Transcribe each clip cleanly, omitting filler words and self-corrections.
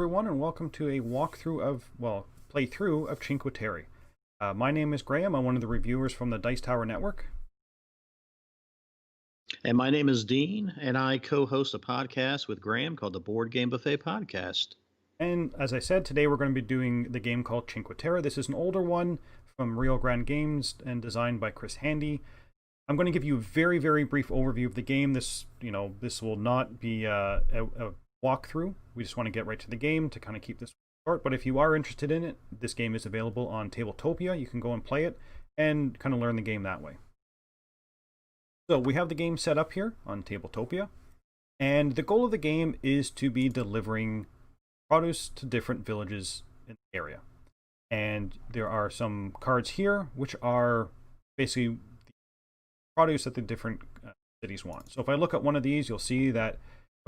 everyone, and welcome to a playthrough of Cinque Terre. My name is Graham. I'm one of the reviewers from the Dice Tower Network. And my name is Dean, and I co-host a podcast with Graham called the Board Game Buffet Podcast. And as I said, today we're going to be doing the game called Cinque Terre. This is an older one from Rio Grande Games and designed by Chris Handy. I'm going to give you a very, very brief overview of the game. This will not be a walkthrough. We just want to get right to the game to kind of keep this short. But if you are interested in it, this game is available on Tabletopia. You can go and play it and kind of learn the game that way. So we have the game set up here on Tabletopia. And the goal of the game is to be delivering produce to different villages in the area. And there are some cards here which are basically the produce that the different cities want. So if I look at one of these, you'll see that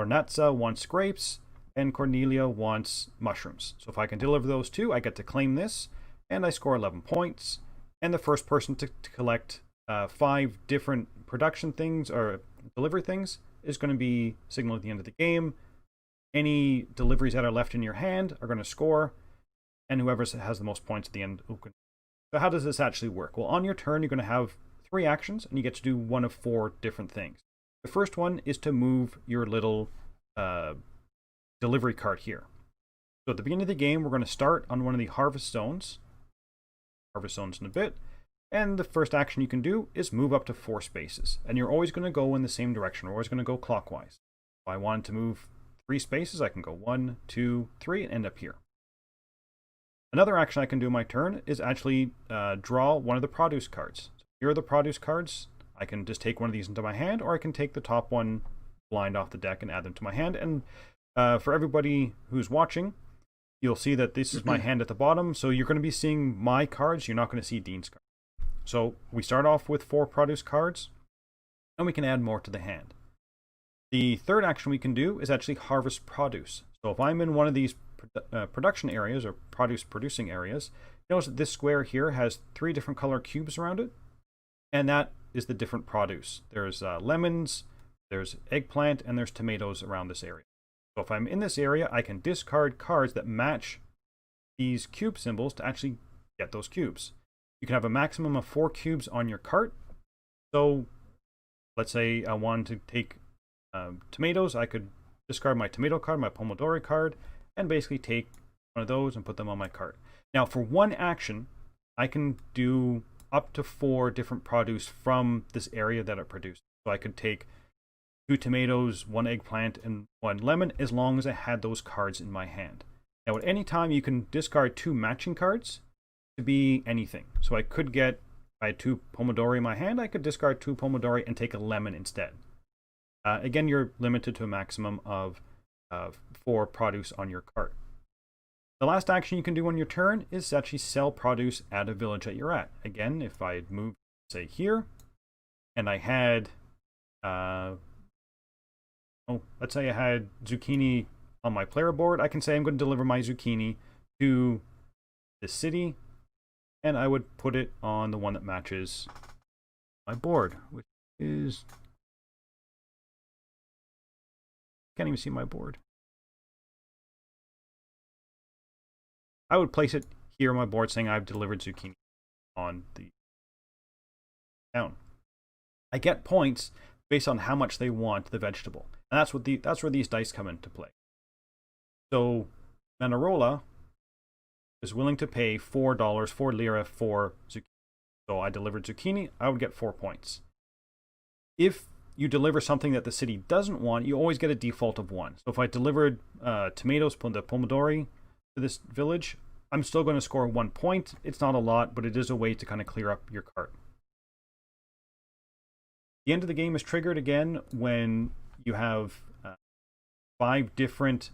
Cornazza wants grapes and Cornelia wants mushrooms. So if I can deliver those two, I get to claim this, and I score 11 points. And the first person to collect 5 different production things or delivery things is going to be signaled at the end of the game. Any deliveries that are left in your hand are going to score, and whoever has the most points at the end. So how does this actually work? Well, on your turn, you're going to have 3 actions, and you get to do one of 4 different things. The first one is to move your little delivery cart here. So at the beginning of the game, we're going to start on one of the harvest zones. Harvest zones in a bit. And the first action you can do is move up to 4 spaces. And you're always going to go in the same direction. We're always going to go clockwise. If I wanted to move 3 spaces, I can go 1, 2, 3, and end up here. Another action I can do in my turn is actually draw one of the produce cards. So here are the produce cards. I can just take one of these into my hand, or I can take the top one blind off the deck and add them to my hand. And for everybody who's watching, you'll see that this is my hand at the bottom. So you're going to be seeing my cards. You're not going to see Dean's cards. So we start off with 4 produce cards, and we can add more to the hand. The third action we can do is actually harvest produce. So if I'm in one of these production areas or produce producing areas, notice that this square here has 3 different color cubes around it, and that is the different produce. There's lemons, there's eggplant, and there's tomatoes around this area. So if I'm in this area, I can discard cards that match these cube symbols to actually get those cubes. You can have a maximum of 4 cubes on your cart. So let's say I wanted to take tomatoes. I could discard my tomato card, my pomodoro card, and basically take one of those and put them on my cart. Now for one action, I can do up to 4 different produce from this area that it produced. So I could take 2 tomatoes, 1 eggplant, and 1 lemon, as long as I had those cards in my hand. Now at any time, you can discard 2 matching cards to be anything. So I could get, if I had 2 pomodori in my hand, I could discard 2 pomodori and take a lemon instead. Again, you're limited to a maximum of 4 produce on your cart. The last action you can do on your turn is actually sell produce at a village that you're at. Again, if I had moved, say, here, and I had, let's say I had zucchini on my player board, I can say I'm going to deliver my zucchini to the city, and I would put it on the one that matches my board, which is... Can't even see my board. I would place it here on my board saying I've delivered zucchini on the town. I get points based on how much they want the vegetable. And that's where these dice come into play. So Manarola is willing to pay $4, 4 lira for zucchini. So I delivered zucchini, I would get 4 points. If you deliver something that the city doesn't want, you always get a default of 1. So if I delivered tomatoes, the pomodori, to this village, I'm still going to score 1 point. It's not a lot, but it is a way to kind of clear up your cart. The end of the game is triggered again when you have 5 different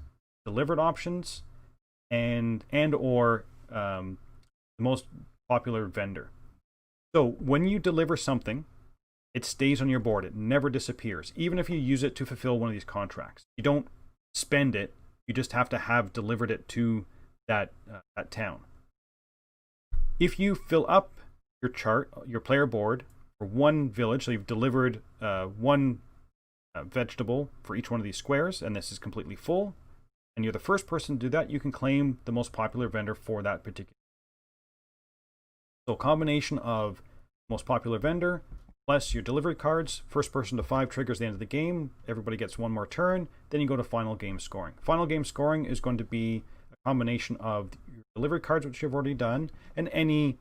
delivered options and/or the most popular vendor. So when you deliver something, it stays on your board. It never disappears, even if you use it to fulfill one of these contracts. You don't spend it. You just have to have delivered it to that town. If you fill up your chart, your player board, for one village, so you've delivered 1 vegetable for each one of these squares, and this is completely full, and you're the first person to do that, you can claim the most popular vendor for that particular. So a combination of most popular vendor plus your delivery cards. First person to 5 triggers the end of the game. Everybody gets 1 more turn. Then you go to final game scoring. Final game scoring is going to be a combination of your delivery cards, which you've already done, and any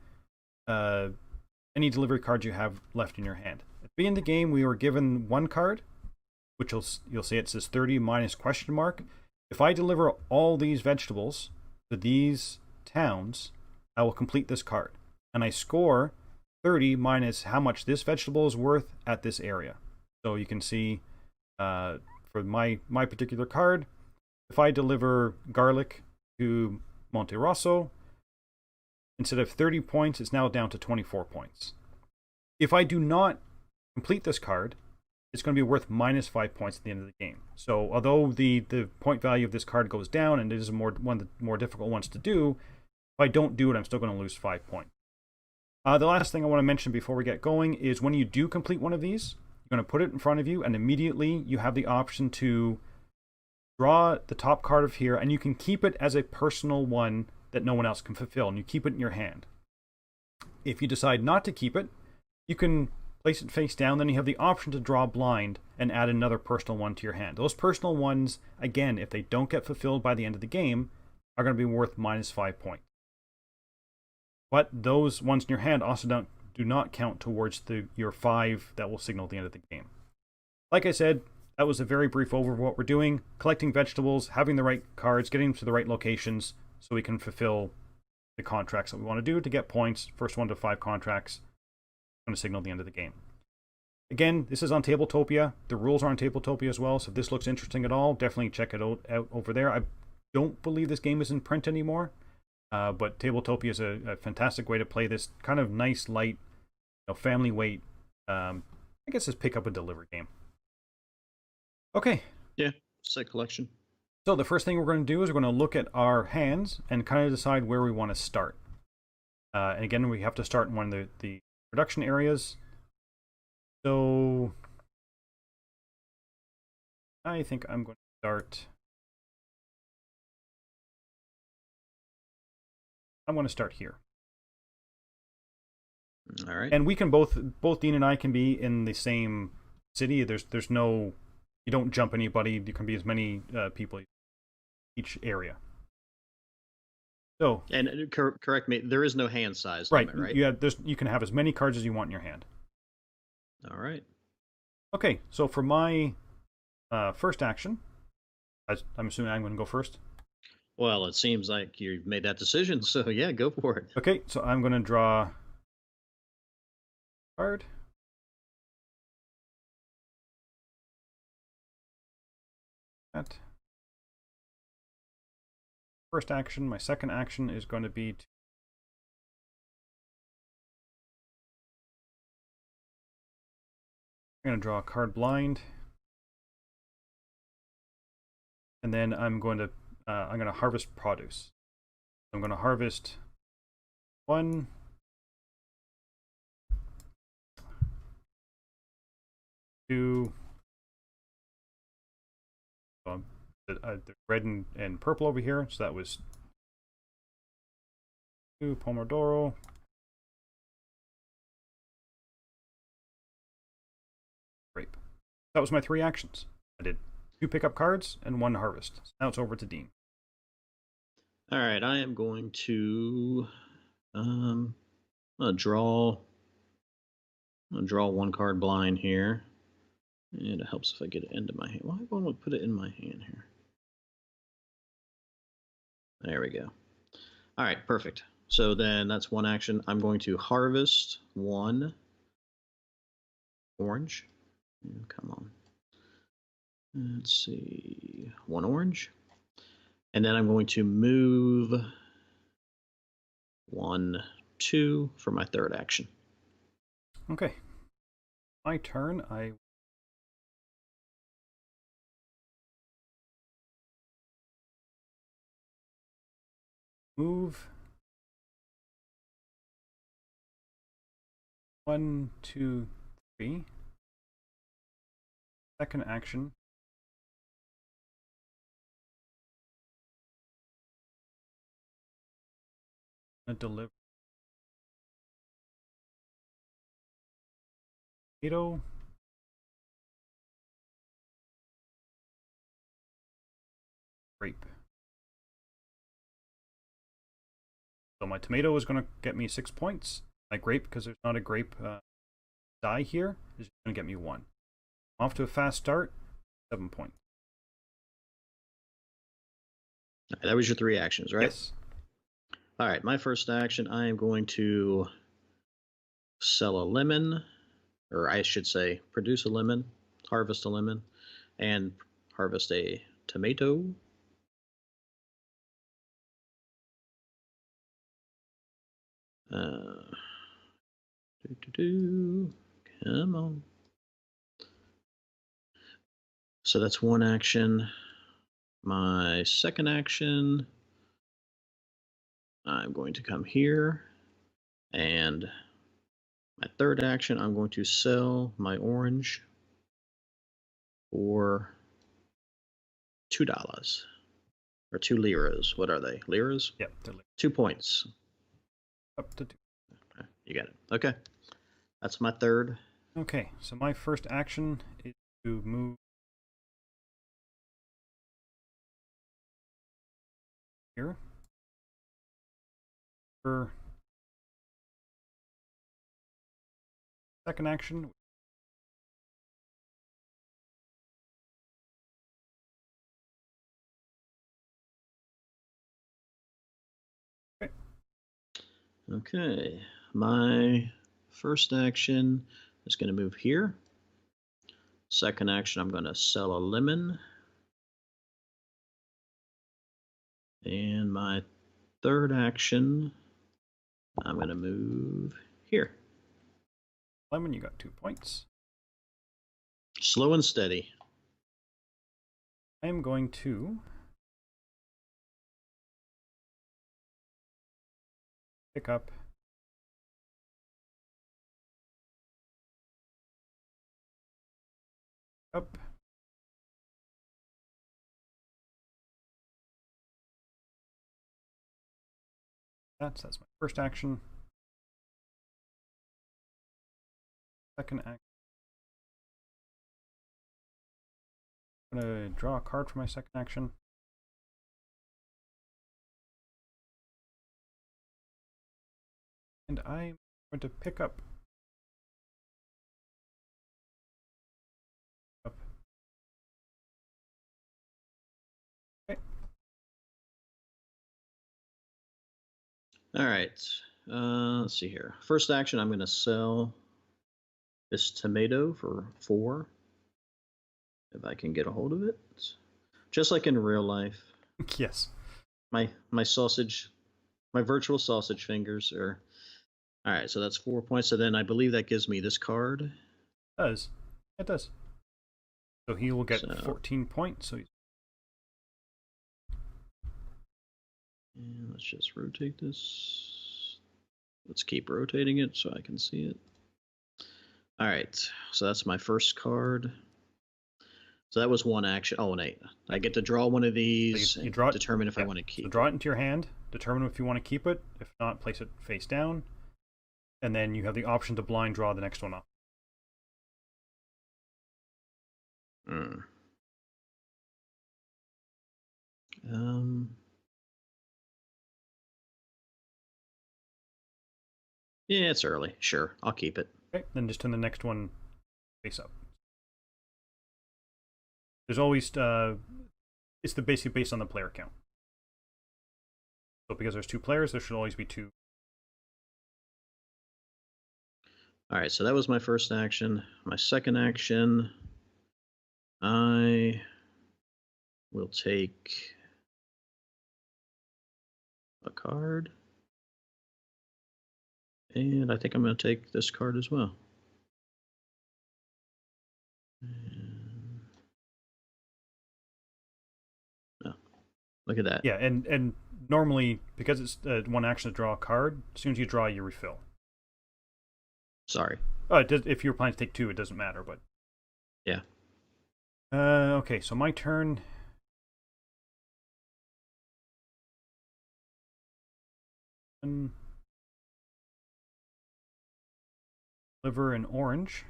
delivery cards you have left in your hand. At the beginning of the game, we were given 1 card, which you'll see it says 30 minus question mark. If I deliver all these vegetables to these towns, I will complete this card. And I score 30 minus how much this vegetable is worth at this area. So you can see for my particular card, if I deliver garlic to Monte Rosso, instead of 30 points, it's now down to 24 points. If I do not complete this card, it's going to be worth minus 5 points at the end of the game. So although the point value of this card goes down and it is one of the more difficult ones to do, if I don't do it, I'm still going to lose 5 points. The last thing I want to mention before we get going is when you do complete one of these, you're going to put it in front of you, and immediately you have the option to draw the top card of here, and you can keep it as a personal one that no one else can fulfill, and you keep it in your hand. If you decide not to keep it, you can place it face down, then you have the option to draw blind and add another personal one to your hand. Those personal ones, again, if they don't get fulfilled by the end of the game, are going to be worth minus 5 points. But those ones in your hand also do not count towards your 5 that will signal the end of the game. Like I said, that was a very brief overview of what we're doing. Collecting vegetables, having the right cards, getting them to the right locations so we can fulfill the contracts that we want to do to get points. First 1 to 5 contracts going to signal the end of the game. Again, this is on Tabletopia. The rules are on Tabletopia as well, so if this looks interesting at all, definitely check it out over there. I don't believe this game is in print anymore. But Tabletopia is a fantastic way to play this kind of nice, light, family weight. I guess it's pick up a delivery game. Okay. Yeah, set collection. So the first thing we're going to do is we're going to look at our hands and kind of decide where we want to start. And again, we have to start in one of the production areas. So I think I'm going to start. I'm going to start here. All right. And we can both Dean and I can be in the same city. There's no, you don't jump anybody. You can be as many people each area. So and correct me, there is no hand size right, limit, right? Yeah, you can have as many cards as you want in your hand. All right. Okay, so for my first action, I'm assuming I'm going to go first. Well, it seems like you've made that decision, so yeah, go for it. Okay, so I'm going to draw a card. That. First action. My second action is going to be I'm going to draw a card blind. And then I'm going to harvest produce. I'm going to harvest 1, 2. So the red and purple over here. So that was 2 Pomodoro. Grape. That was my 3 actions. I did 2 pickup cards and 1 harvest. So now it's over to Dean. All right, I am going to draw 1 card blind here. And it helps if I get it into my hand. Why won't we put it in my hand here? There we go. All right, perfect. So then that's 1 action. I'm going to harvest 1 orange. Come on. Let's see. 1 orange. And then I'm going to move 1, 2 for my third action. Okay. My turn. I move 1, 2, 3. Second action. Deliver tomato. Grape. So my tomato is going to get me 6 points. My grape, because there's not a grape die here, is just going to get me 1. I'm off to a fast start. 7 points. That was your 3 actions, right? Yes. All right, my first action, I am going to sell a lemon, or I should say produce a lemon, harvest a lemon, and harvest a tomato. Come on. So that's 1 action. My second action, I'm going to come here, and my third action, I'm going to sell my orange for $2 or 2 liras. What are they? Liras? Yep. 2 points. Up to 2. You got it. Okay. That's my third. Okay, so my first action is to move here. For second action, Okay. My first action is going to move here. Second action, I'm going to sell a lemon. And my third action, I'm going to move here. lemon, you got 2 points. Slow and steady. I am going to pick up that's my first action. Second action, I'm going to draw a card for my second action. And I'm going to pick up. Okay. All right. Let's see here. First action, I'm going to sell this tomato for 4. If I can get a hold of it. Just like in real life. Yes. My sausage, my virtual sausage fingers are. All right, so that's 4 points. So then I believe that gives me this card. It does. It does. So he will get 14 points. So and let's just rotate this. Let's keep rotating it so I can see it. All right, so that's my first card. So that was 1 action. Oh, and 8. I get to draw one of these so you draw it, determine if I want to keep so draw it into your hand, determine if you want to keep it. If not, place it face down. And then you have the option to blind draw the next one up. Yeah, it's early. Sure, I'll keep it. Okay, then just turn the next one face up. There's always it's basically based on the player count. So because there's 2 players, there should always be 2. All right, so that was my first action. My second action, I will take a card. And I think I'm going to take this card as well. Oh, look at that. Yeah, and normally, because it's 1 action to draw a card, as soon as you draw, you refill. Sorry. If you're planning to take 2, it doesn't matter, but... Yeah. Okay, so my turn. Deliver an orange.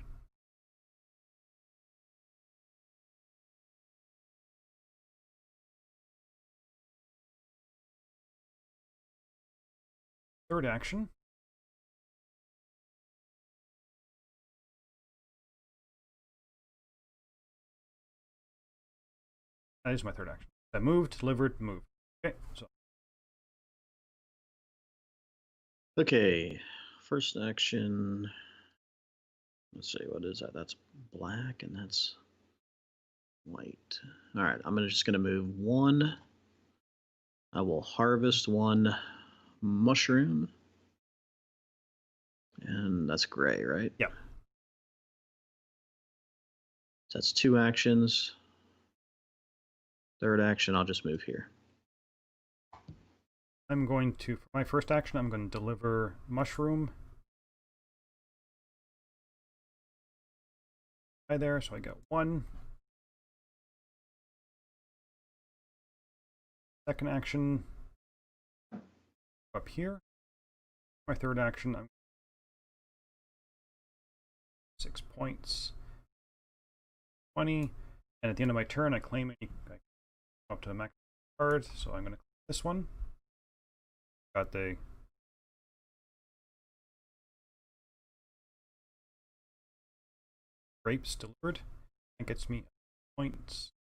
Third action. That is my third action. I moved, delivered, moved. Okay, so. Okay, first action. Let's see, what is that? That's black and that's white. All right, I'm just going to move one. I will harvest one mushroom. And that's gray, right? Yeah. So that's two actions. Third action, I'll just move here. I'm going to, for my first action, I'm going to deliver mushroom. Right there, so I got one. Second action, up here. My third action, I'm 6 points. 20. And at the end of my turn, I claim it up to the max card, so I'm going to click this one. Got the grapes delivered. That gets me points.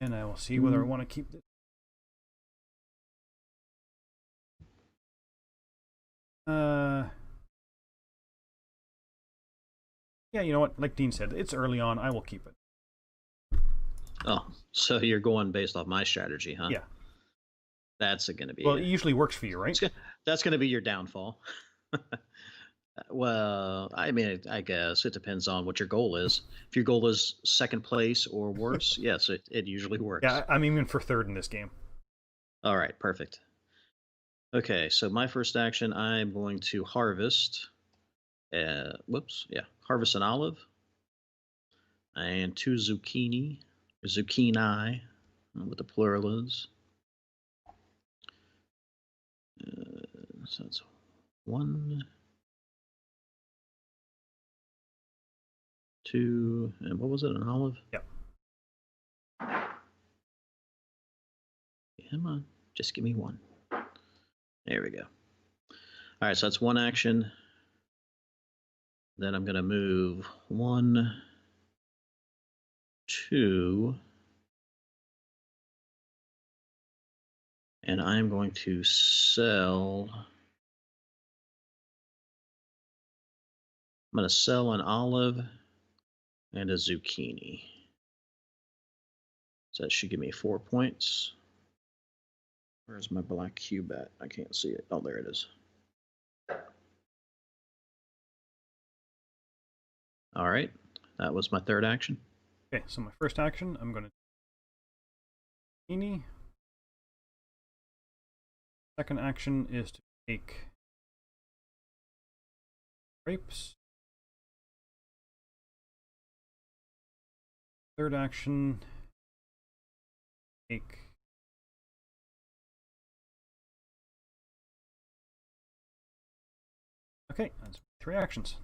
And I will see whether I want to keep this. Yeah, you know what? Like Dean said, it's early on. I will keep it. Oh, so you're going based off my strategy, huh? Yeah. That's going to be. Well, it usually works for you, right? That's going to be your downfall. Well, I mean, I guess it depends on what your goal is. If your goal is second place or worse, yes, it usually works. Yeah, I'm even for third in this game. All right, perfect. Okay, so my first action, I'm going to harvest. Harvest an olive and two zucchini, zucchini, what the plural is. So that's one, two, and what was it? An olive? Yep. Come on, just give me one. There we go. All right, so that's one action. Then I'm going to move one, two, and I'm going to sell. I'm going to sell an olive and a zucchini. So that should give me 4 points. Where's my black cube at? I can't see it. Oh, there it is. All right, that was my third action. Okay, so my first action, I'm going to zucchini. Second action is to take grapes. Third action, take okay, that's 3 actions.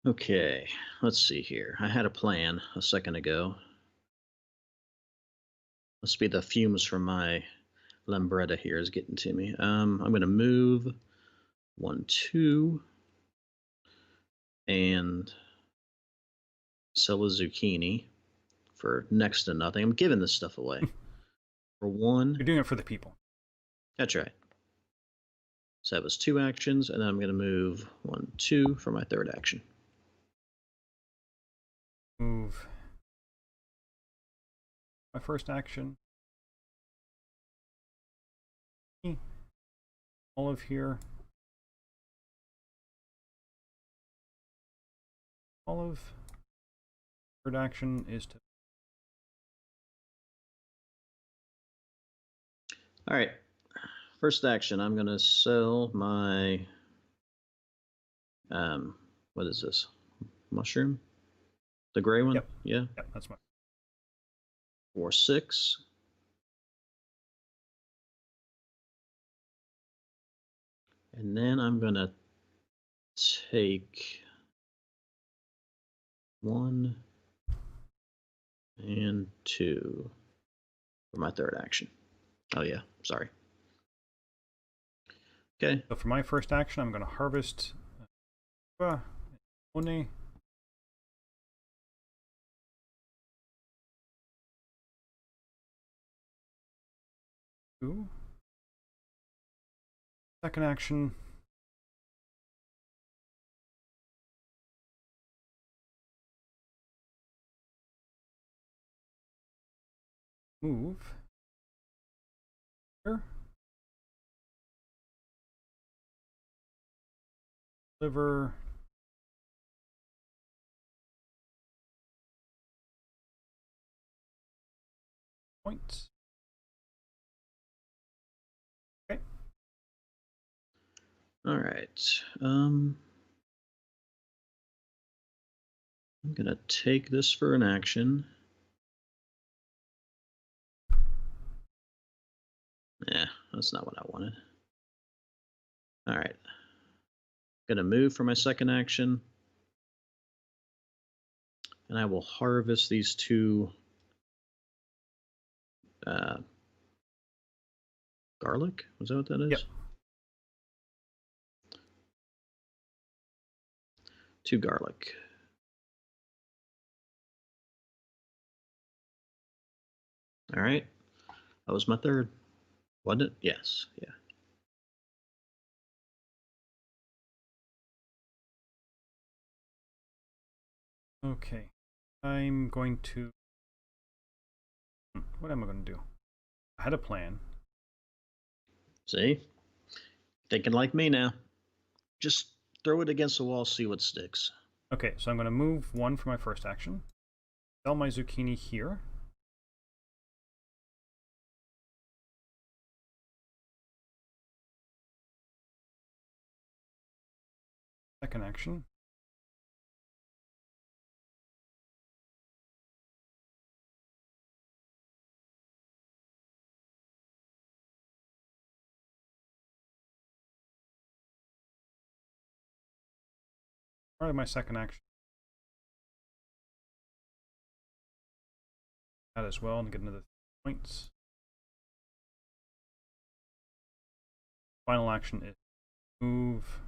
Okay, let's see here. I had a plan a second ago. Must be the fumes from my Lambretta here is getting to me. I'm going to move 1, 2, and sell a zucchini for next to nothing. I'm giving this stuff away for 1. You're doing it for the people. That's right. So that was 2 actions, and then I'm going to move 1, 2 for my third action. Move my first action. Olive here. Olive. Third action is to. All right. First action, I'm going to sell my. What is this? Mushroom? The gray one? Yep. Yeah. Yep, that's my 4, 6. And then I'm going to take 1 and 2 for my third action. Oh, yeah. Sorry. Okay. So for my first action, I'm going to harvest one. Two. Second action. Move. Here. Deliver. Points. Okay. All right. I'm going to take this for an action. Yeah, that's not what I wanted. All right. Going to move for my second action. And I will harvest these 2 garlic. Was that what that is? Yep. 2 garlic. All right. That was my third. Wasn't it? Yes. Yeah. Okay. I'm going to. What am I going to do? I had a plan. See? Thinking like me now. Just throw it against the wall, see what sticks. Okay, so I'm going to move 1 for my first action. Sell my zucchini here. Second action. Probably my second action. That as well, and get another points. Final action is move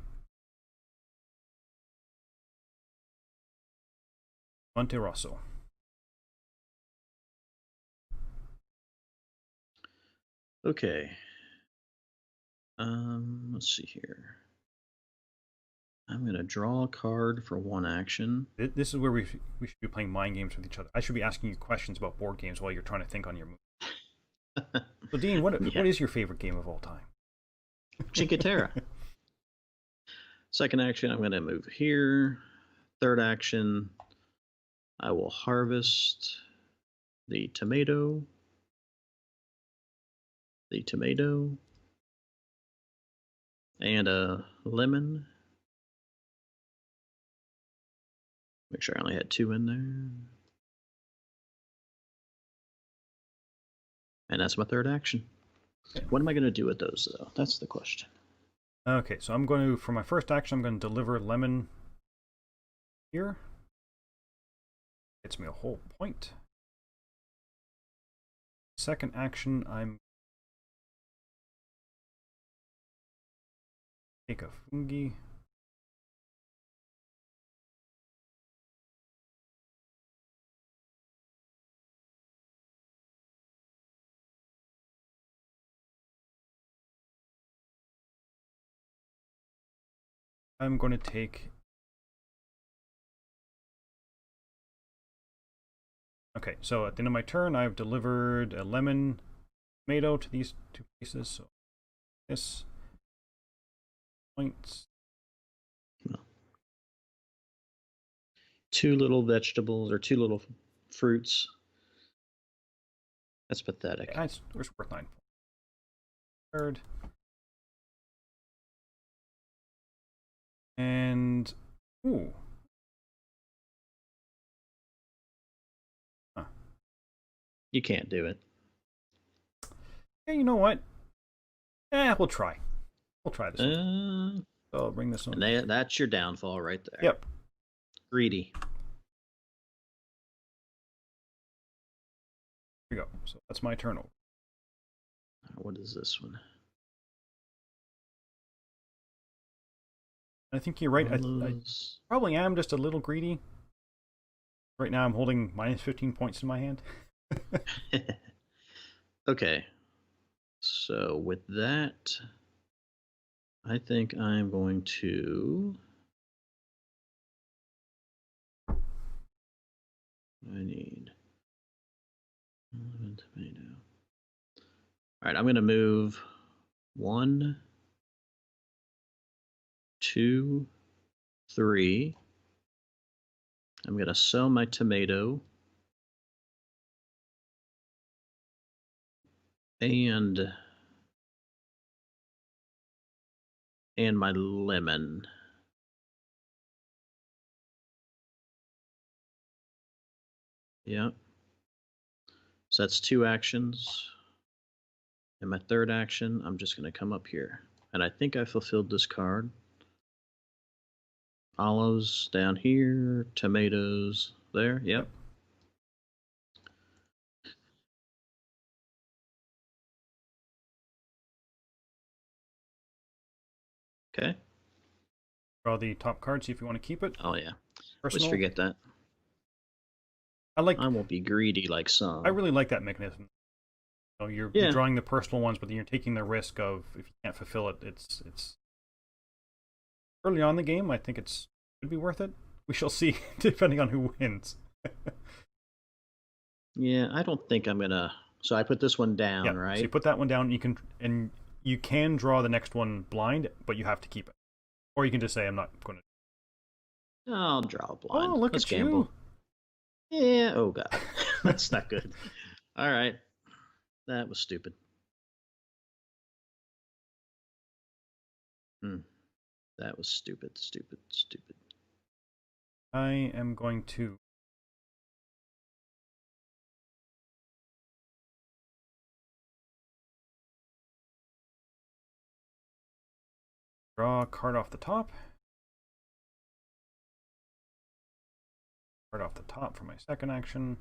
Monte Rosso. Okay. Let's see here. I'm going to draw a card for 1 action. This is where we should be playing mind games with each other. I should be asking you questions about board games while you're trying to think on your move. So, Dean, what is your favorite game of all time? Cinque Terre. Second action, I'm going to move here. Third action, I will harvest the tomato, and a lemon. Make sure I only had 2 in there. And that's my third action. Okay. What am I going to do with those, though? That's the question. Okay, so I'm going to, for my first action, I'm going to deliver lemon here. Gets me a whole point. Second action, I'm take a fungi. I'm going to take. Okay, so at the end of my turn, I've delivered a lemon, tomato to these 2 pieces. So this points. Well, 2 little vegetables or 2 little fruits. That's pathetic. Yeah, we're worth 9. Third. And ooh, You can't do it. Hey, you know what? We'll try. We'll try this one. So I'll bring this one. And that's your downfall right there. Yep. Greedy. Here we go. So that's my turnover. What is this one? I think you're right. I probably am just a little greedy. Right now I'm holding minus 15 points in my hand. Okay. So with that, I think I'm going to... I need 11 tomato. All right, I'm going to move 1, 2, 3. I'm going to sell my tomato. And my lemon. Yep. So that's 2 actions. And my third action, I'm just going to come up here. And I think I fulfilled this card. Olives down here, tomatoes there. Yep. Okay. Draw the top card, see if you want to keep it. Oh, yeah. Personal. Let's forget that. I won't be greedy like some. I really like that mechanism. You know, you're drawing the personal ones, but then you're taking the risk of, if you can't fulfill it, it's early on in the game. I think it's could be worth it. We shall see, depending on who wins. Yeah, I don't think I'm gonna. So I put this one down, right? So you put that one down. You can draw the next one blind, but you have to keep it, or you can just say, "I'm not going to." I'll draw a blind. Oh, look Let's at gamble. you! Yeah. Oh God, that's not good. All right, that was stupid. That was stupid. I am going to draw a card off the top. Card off the top for my second action.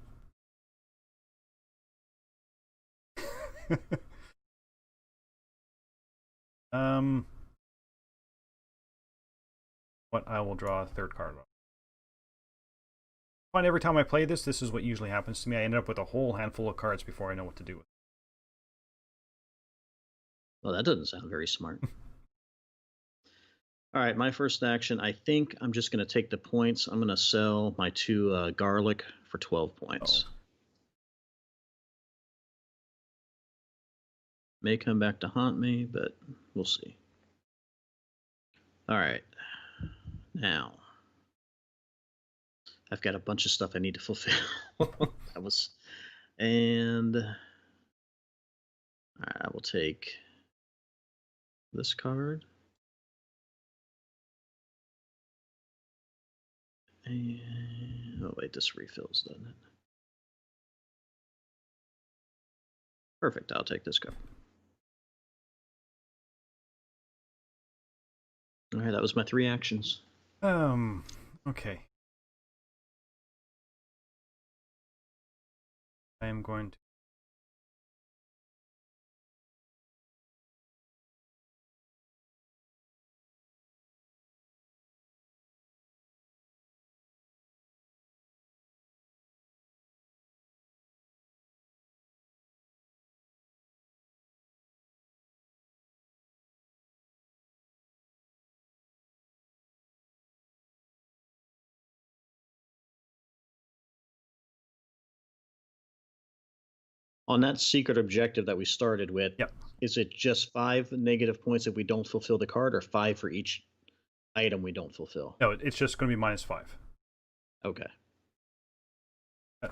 But I will draw a third card off. Every time I play this is what usually happens to me. I end up with a whole handful of cards before I know what to do with it. Well, that doesn't sound very smart. All right, my first action, I think I'm just going to take the points. I'm going to sell my 2 garlic for 12 points. May come back to haunt me, but we'll see. All right. Now, I've got a bunch of stuff I need to fulfill. And I will take this card. And, oh wait, this refills, doesn't it? Perfect, I'll take this card. All right, that was my 3 actions. Okay. I am going to On that secret objective that we started with, Yep. Is it just 5 negative points if we don't fulfill the card, or 5 for each item we don't fulfill? No, it's just going to be -5. Okay. I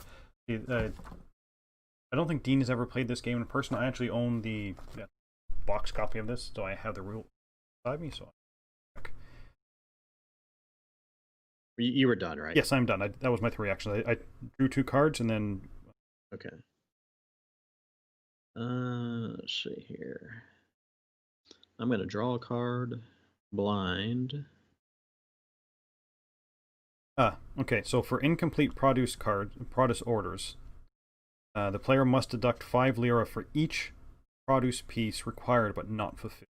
don't think Dean has ever played this game in person. I actually own the box copy of this, so I have the rule beside me. So you were done, right? Yes, I'm done. That was my 3 actions. I drew 2 cards and then. Okay. Let's see here. I'm going to draw a card. Blind. Okay, so for incomplete produce orders, the player must deduct 5 lira for each produce piece required but not fulfilled.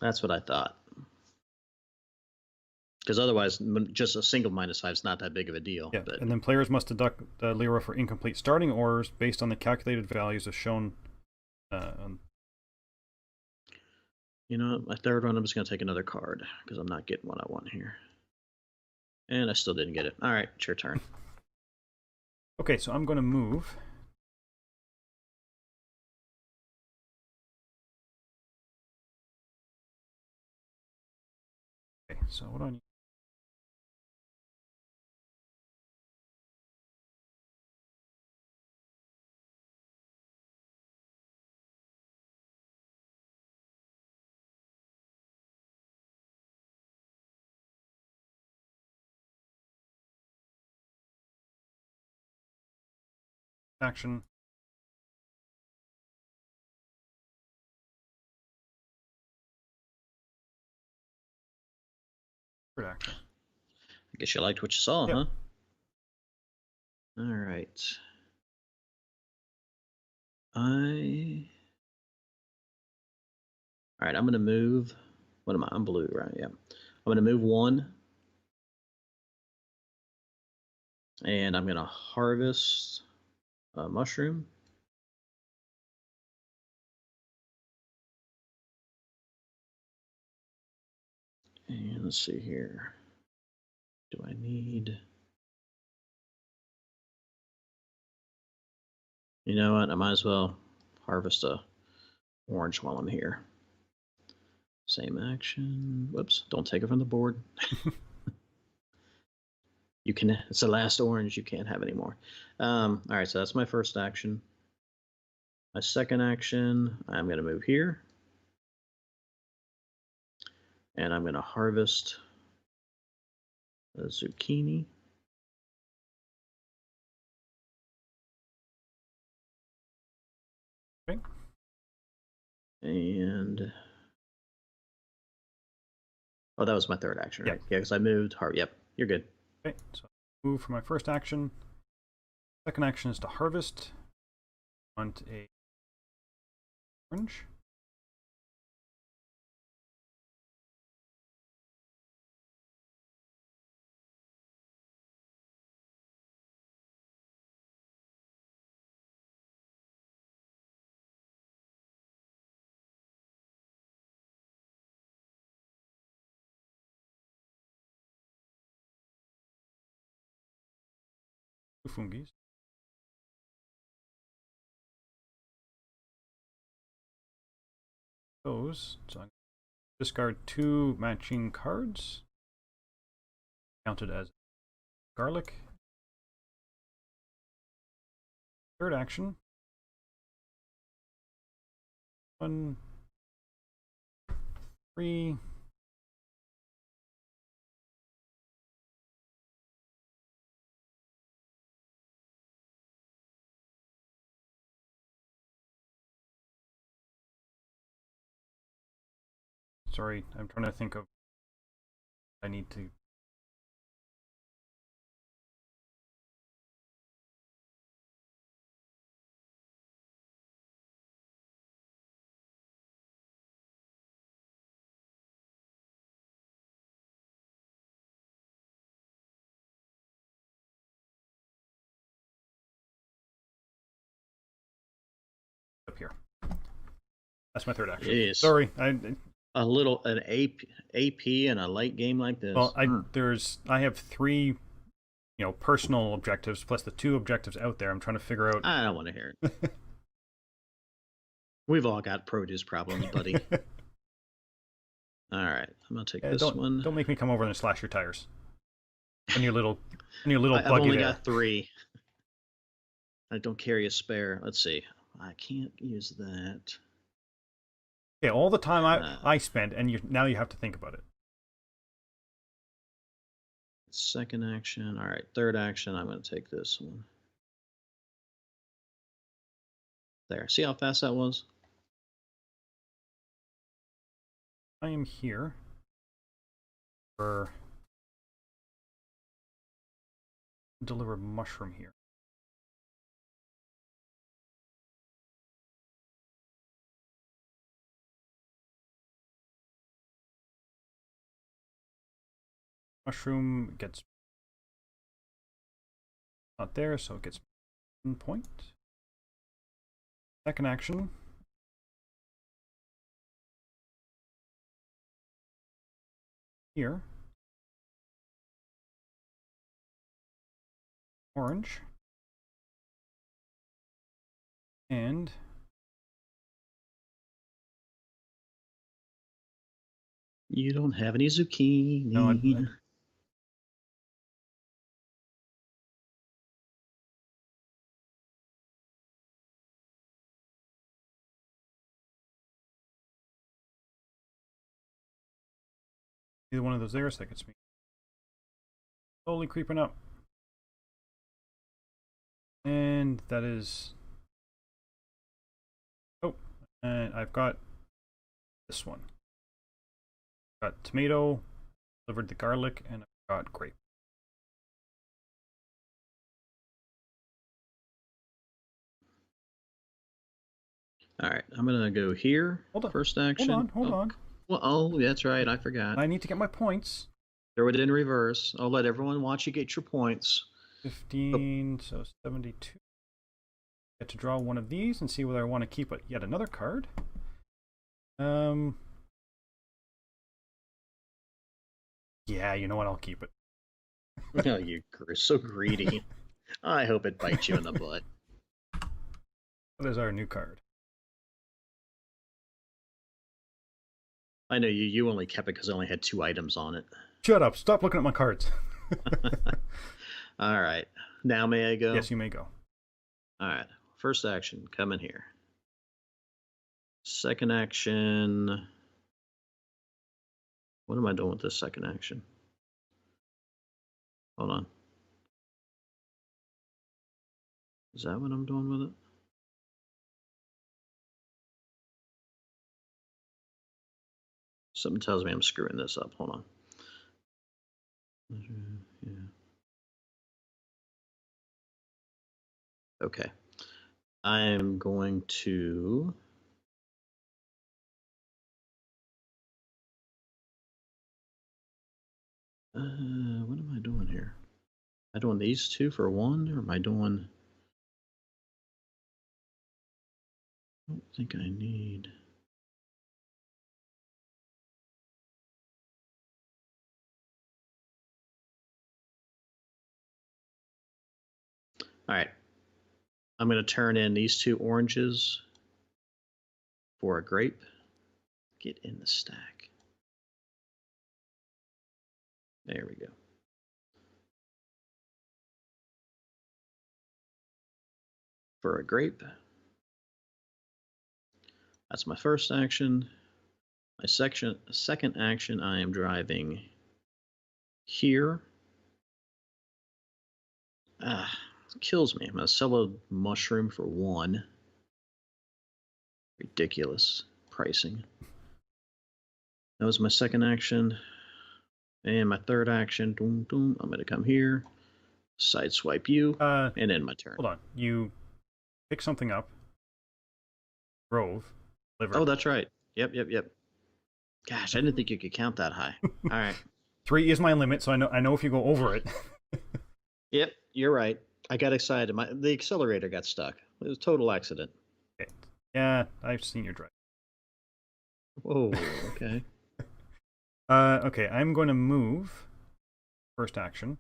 That's what I thought. Because otherwise, just a single -5 is not that big of a deal. Yeah, But and then players must deduct the lira for incomplete starting orders based on the calculated values as shown. you know, my third one, I'm just going to take another card because I'm not getting what I want here. And I still didn't get it. All right, it's your turn. Okay, so I'm going to move. Okay, so what do I need? Action. Third action. I guess you liked what you saw, Yep. huh? All right. All right, I'm going to move. What am I? I'm blue, right? Yeah. I'm going to move 1. And I'm going to harvest a mushroom. And let's see here. Do I need... You know what? I might as well harvest a orange while I'm here. Same action. Whoops, don't take it from the board. You can. It's the last orange. You can't have anymore. All right, so that's my first action. My second action, I'm going to move here. And I'm going to harvest a zucchini. Okay. And... Oh, that was my third action, right? Yep. Yeah, because I moved. Yep, you're good. Okay, so move for my first action. Second action is to harvest. Want a orange. Two fungis. Those. So I'm going to discard 2 matching cards. Counted as garlic. Third action. 1, 3. Sorry, I'm trying to think of. I need to. Up here. That's my third action. Yes. Sorry, an AP in a late game like this. Well, I have 3, personal objectives plus the 2 objectives out there. I'm trying to figure out. I don't want to hear it. We've all got produce problems, buddy. All right, I'm gonna take this one. Don't make me come over and slash your tires. And your little buggy I've only there. got 3. I don't carry a spare. Let's see. I can't use that. Okay, all the time I spent, and now you have to think about it. Second action. All right, third action. I'm going to take this one. There. See how fast that was? I am here for deliver mushroom here. Mushroom gets not there, so it gets 1 point. Second action. Here. Orange. And You don't have any zucchini. no, either one of those there, so that gets me slowly creeping up. And that is... Oh, and I've got this one. Got tomato, delivered the garlic, and I've got grape. All right, I'm gonna go here. Hold on. First action. Hold on. Well, oh, that's right. I forgot. I need to get my points. Throw it in reverse. I'll let everyone watch you get your points. 15, so 72. Get to draw one of these and see whether I want to keep it. Yet another card. Yeah, you know what? I'll keep it. Oh, you're so greedy. I hope it bites you in the butt. That is our new card. I know you only kept it because I only had 2 items on it. Shut up. Stop looking at my cards. All right. Now may I go? Yes, you may go. All right. First action, come in here. Second action. What am I doing with this second action? Hold on. Is that what I'm doing with it? Something tells me I'm screwing this up. Hold on. Yeah. Okay. I'm going to... what am I doing here? Am I doing these 2 for 1, or am I doing... I don't think I need... All right. I'm going to turn in these 2 oranges for a grape. Get in the stack. There we go. For a grape. That's my first action. My second action, I am driving here. Kills me. I'm going to sell a mushroom for 1. Ridiculous pricing. That was my second action. And my third action, I'm going to come here, sideswipe you, and end my turn. Hold on. You pick something up. Grove. Deliver. Oh, that's right. Yep. Gosh, I didn't think you could count that high. All right. 3 is my limit, so I know if you go over it. Yep, you're right. I got excited. The accelerator got stuck. It was a total accident. Okay. Yeah, I've seen your drive. Whoa, okay. Okay, I'm going to move. First action.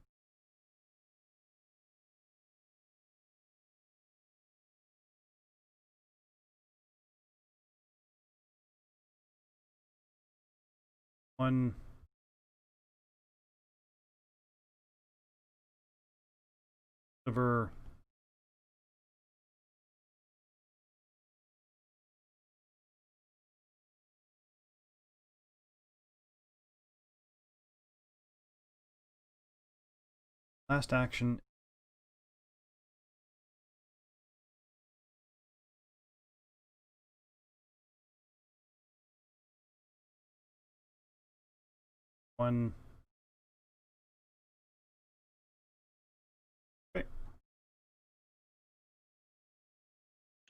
One. Deliver. Last action. 1. Okay.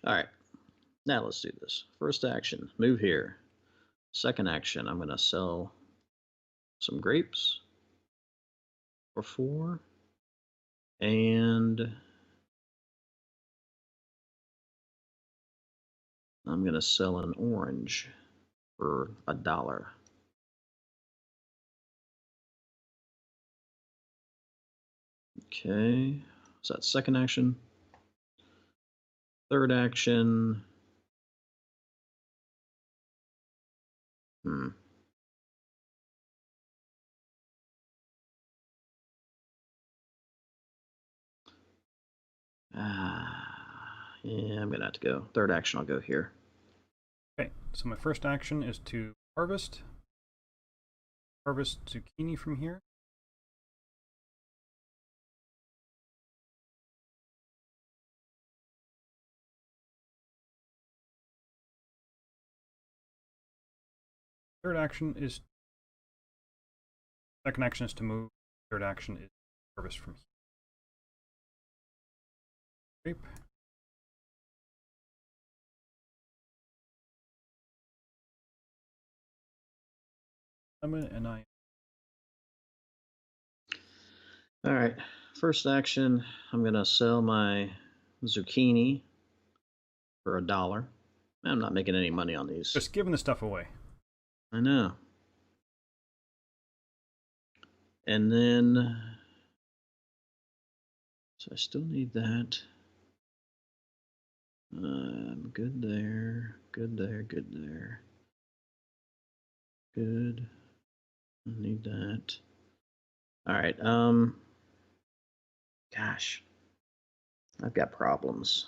All right. Now let's do this. First action, move here. Second action, I'm going to sell some grapes for 4. And I'm going to sell an orange for $1. Okay, so that's second action. Third action. Yeah, I'm going to have to go. Third action, I'll go here. Okay, so my first action is to harvest zucchini from here. Second action is to move. Third action is harvest from here. Grape. Lemon, and I. All right, first action, I'm going to sell my zucchini for $1. I'm not making any money on these. Just giving the stuff away. I know. And then, so I still need that. Good there, good there, good there. Good. I need that. All right. Gosh, I've got problems.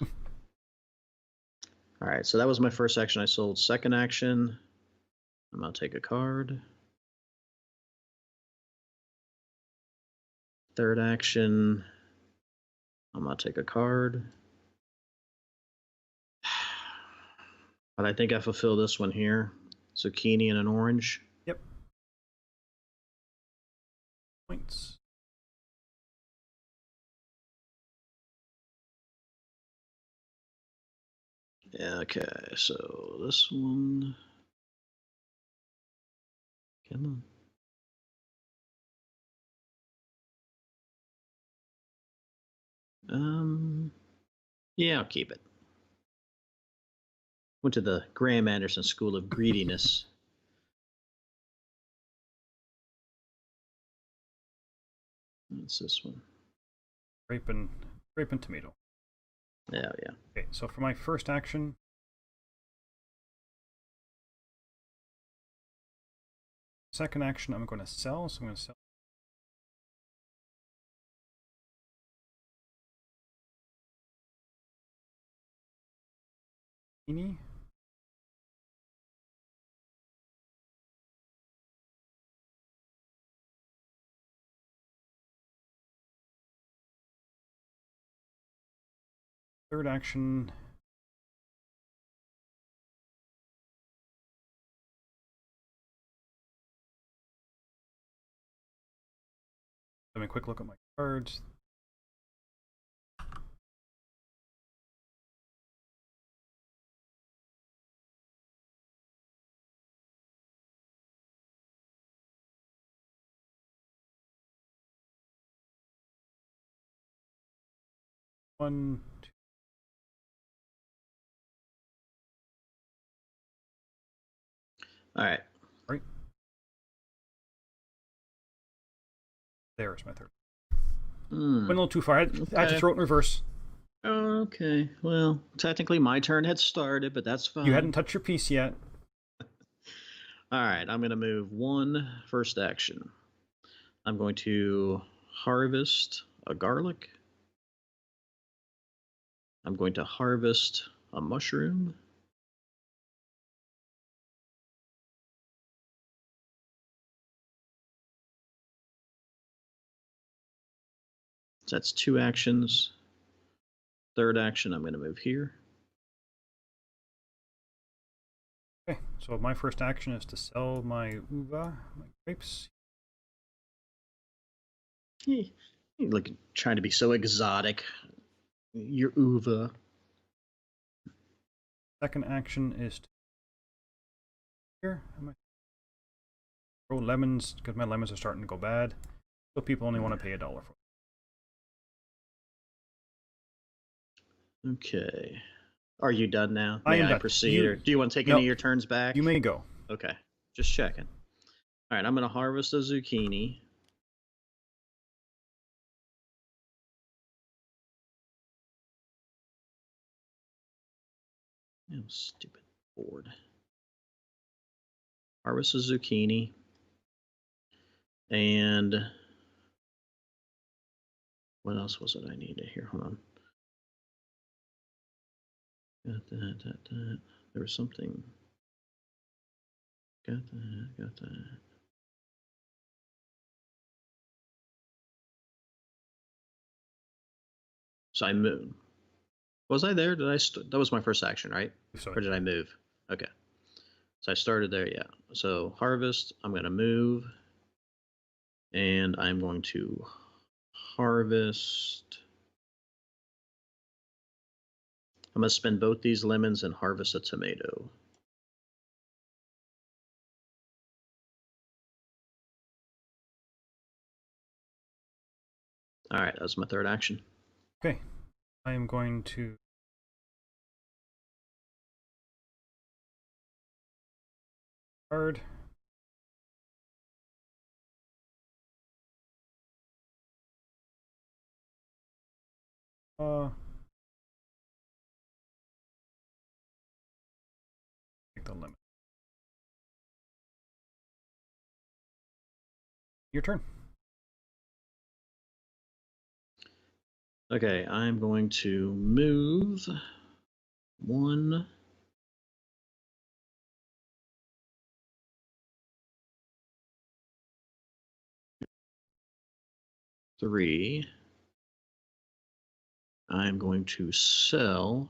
All right, so that was my first action I sold. Second action, I'm gonna take a card. Third action, I'm gonna take a card. But I think I fulfill this one here. Zucchini and an orange. Yep. Points. Yeah, okay, so this one. Come on. Yeah, I'll keep it. Went to the Graham Anderson School of Greediness. What's this one? Grape and tomato. Yeah. Okay, so for my first action, second action, I'm going to sell. So I'm going to sell. Zucchini. Third action. Having a quick look at my cards. One, two. All right. Right. There's my third. Went a little too far. I had to throw it in reverse. Okay. Well, technically my turn had started, but that's fine. You hadn't touched your piece yet. All right. I'm going to move one first action. I'm going to harvest a garlic. I'm going to harvest a mushroom. So that's 2 actions. Third action, I'm going to move here. Okay, so my first action is to sell my uva, my grapes. You look trying to be so exotic. You're Uva. Second action is to here. Grow lemons because my lemons are starting to go bad. So people only want to pay $1 for it. Okay. Are you done now? I am May I done. proceed, or do you want to take any of your turns back? You may go. Okay. Just checking. All right, I'm going to harvest a zucchini. Oh, stupid board. Harvest a zucchini. And what else was it I needed here? Hold on. Got that. There was something. Got that. So I moved. Was I there? Did I? That was my first action, right? Sorry. Or did I move? Okay. So I started there, yeah. So harvest, I'm going to move. And I'm going to harvest. I'm going to spend both these lemons and harvest a tomato. All right, that's my third action. Okay. I am going to card. Take the lemon. Your turn. Okay, I'm going to move 1, 3. I'm going to sell.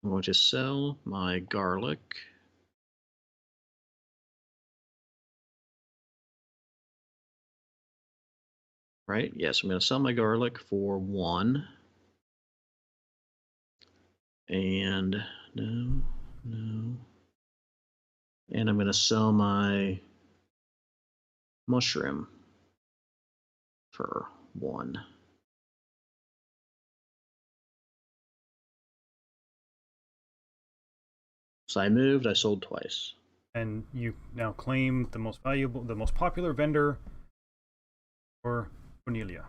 I'm going to sell my garlic. Right? Yes, I'm going to sell my garlic for 1. And no. And I'm going to sell my mushroom for 1. So I moved, I sold twice. And you now claim the most popular vendor for Cornelia.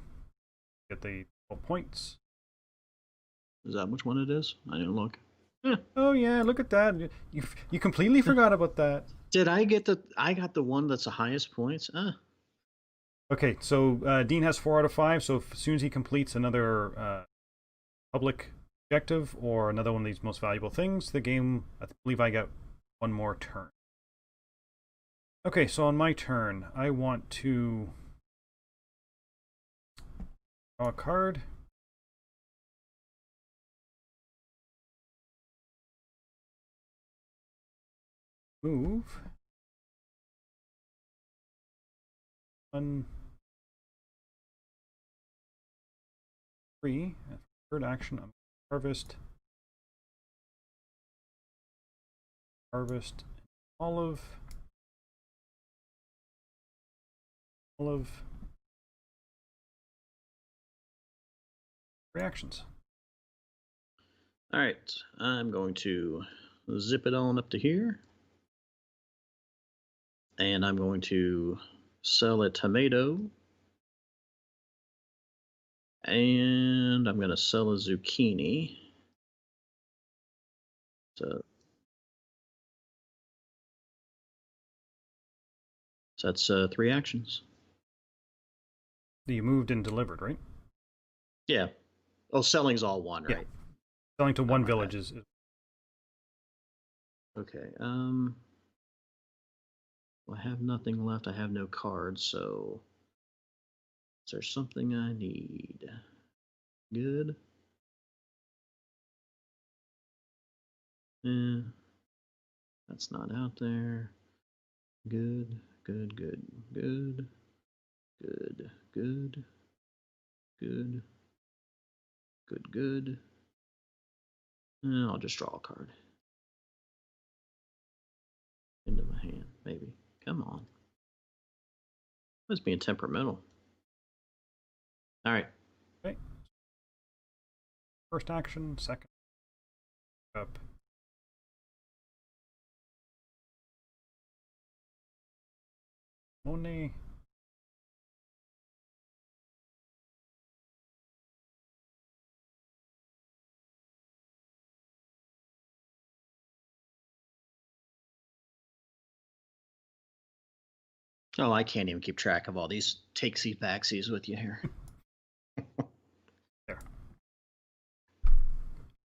Get the 12 points. Is that which one it is? I didn't look. Yeah. Oh yeah, look at that. You completely forgot about that. Did I get I got the one that's the highest points? Okay, so Dean has 4 out of 5. So as soon as he completes another public objective or another one of these most valuable things, the game, I believe I get one more turn. Okay, so on my turn, I want to draw a card. Move. 1, 3. Third action, I'm harvest olive. Reactions. All right, I'm going to zip it on up to here. And I'm going to sell a tomato. And I'm going to sell a zucchini. So that's 3 actions. You moved and delivered, right? Yeah. Oh, selling's all 1, right? Yeah. Selling to one village is okay. Well, I have nothing left. I have no cards, so is there something I need? Good. That's not out there. Good. good, good, good, good, good, good, good, good. And I'll just draw a card into my hand, maybe. Come on. I was being temperamental. All right. Okay. First action, second up. Monet. Oh, I can't even keep track of all these takesies backsies with you here. There.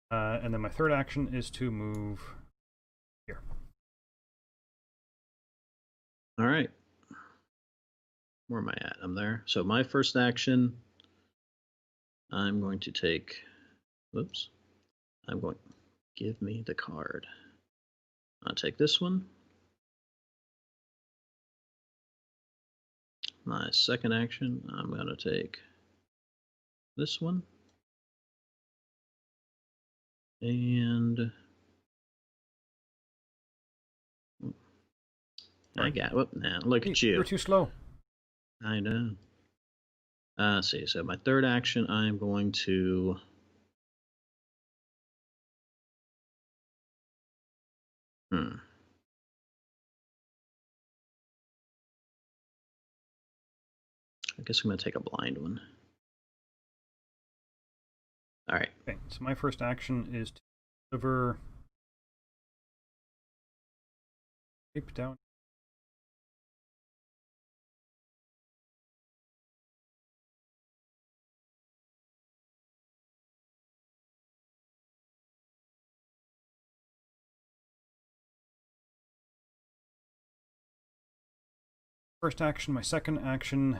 And then my third action is to move here. All right. Where am I at? I'm there. So my first action, I'm going to take, whoops, I'm going, give me the card. I'll take this one. My second action, I'm going to take this one. And I got, whoop, now look at you. You're too slow. I know. Let's see, so my third action, I'm going to I guess I'm going to take a blind one. All right. Okay, so my first action is to deliver tape down. First action, my second action.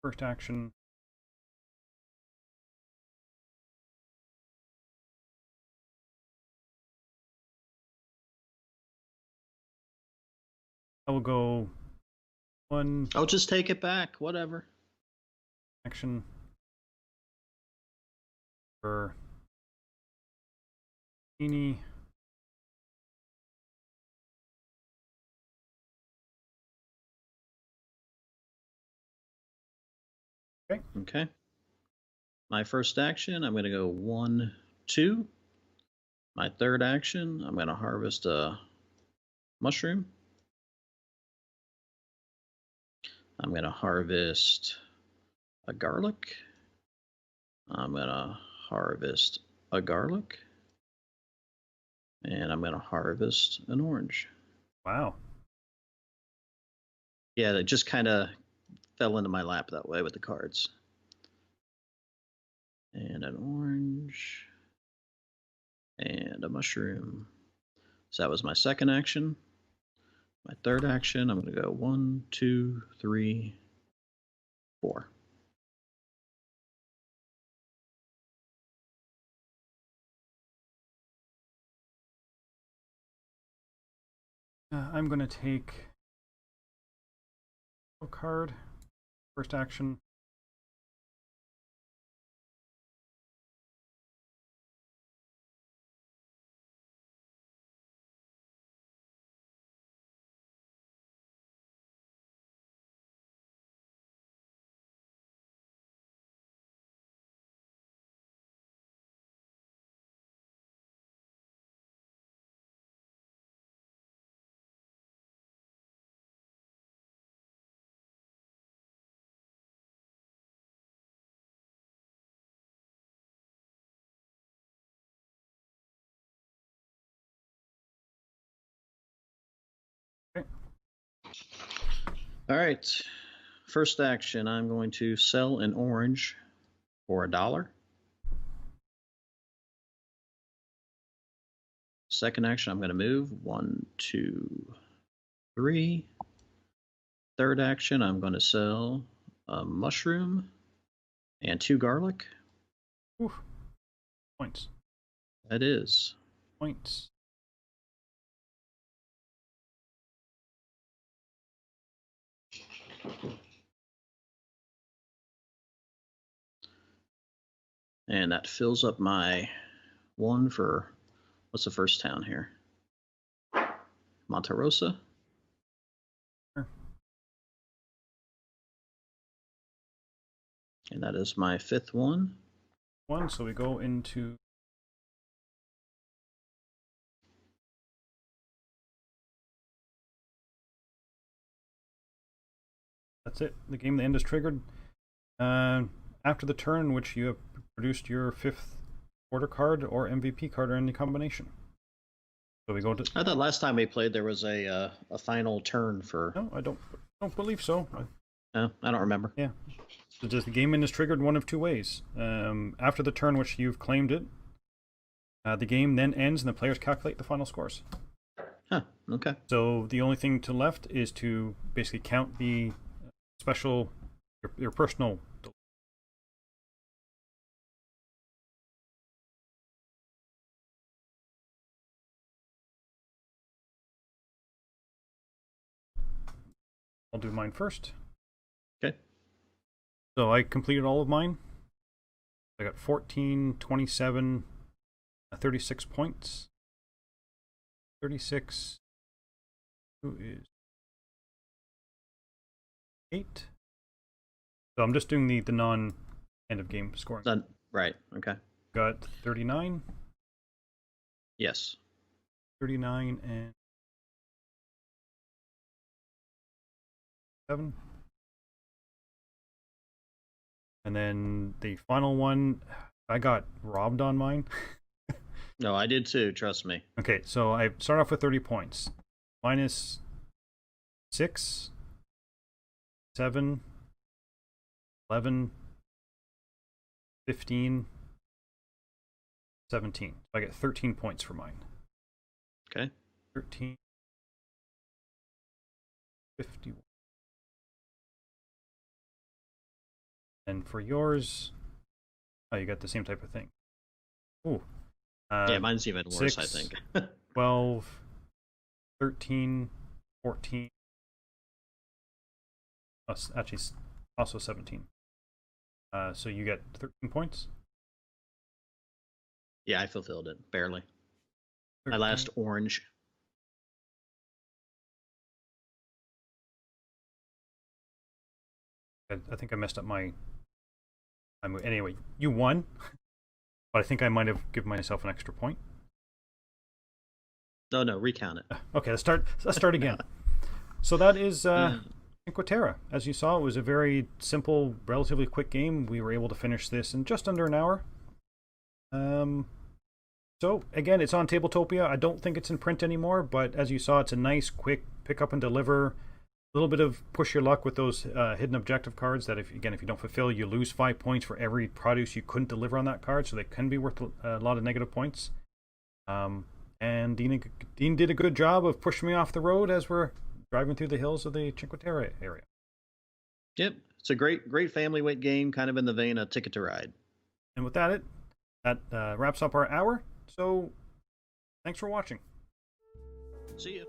First action. I will go one. I'll just take it back. Whatever. Action for Teeny. Okay. Okay. My first action, I'm going to go 1, 2. My third action, I'm going to harvest a mushroom. I'm going to harvest a garlic. I'm going to harvest a garlic. And I'm going to harvest an orange. Wow. Yeah, it just kind of fell into my lap that way with the cards. And an orange. And a mushroom. So that was my second action. My third action, I'm going to go 1, 2, 3, 4. I'm going to take a card. First action. Okay. All right. First action, I'm going to sell an orange for $1. Second action, I'm going to move 1, 2, 3. Third action, I'm going to sell a mushroom and 2 garlic. Oof. Points. That is. Points. And that fills up my one for, what's the first town here? Monterosa. Sure. And that is my 5th one. So we go into that's it. The game, the end is triggered. After the turn in which you have produced your 5th order card or MVP card or any combination. So we go to. I thought last time we played there was a final turn for. No, I don't believe so. No, I don't remember. Yeah. So just the game end is triggered one of two ways. After the turn which you've claimed it, the game then ends and the players calculate the final scores. Huh. Okay. So the only thing to left is to basically count the special, your personal. I'll do mine first. Okay. So I completed all of mine. I got 14, 27, 36 points. 36. Who is 8? So I'm just doing the non end of game scoring. Done. Right. Okay. Got 39. Yes. 39 and 7. And then the final one, I got robbed on mine. No, I did too. Trust me. Okay, so I start off with 30 points. Minus 6, 7, 11, 15, 17. So I get 13 points for mine. Okay. 13, 51. And for yours, oh, you got the same type of thing. Ooh. Yeah, mine's even worse, 6, I think. 12, 13, 14. Oh, actually, also 17. So you get 13 points? Yeah, I fulfilled it. Barely. 13. My last orange. I think I messed up my move. Anyway, you won, but I think I might have given myself an extra point. No, recount it. Okay, let's start again. So that is Cinque Terre. As you saw, it was a very simple, relatively quick game. We were able to finish this in just under an hour. So again, it's on Tabletopia. I don't think it's in print anymore, but as you saw, it's a nice, quick pick up and deliver. A little bit of push your luck with those hidden objective cards that if you don't fulfill, you lose 5 points for every produce you couldn't deliver on that card, so they can be worth a lot of negative points. And Dean did a good job of pushing me off the road as we're driving through the hills of the Cinque Terre area. Yep, it's a great family weight game, kind of in the vein of Ticket to Ride. And with that wraps up our hour. So thanks for watching. See you.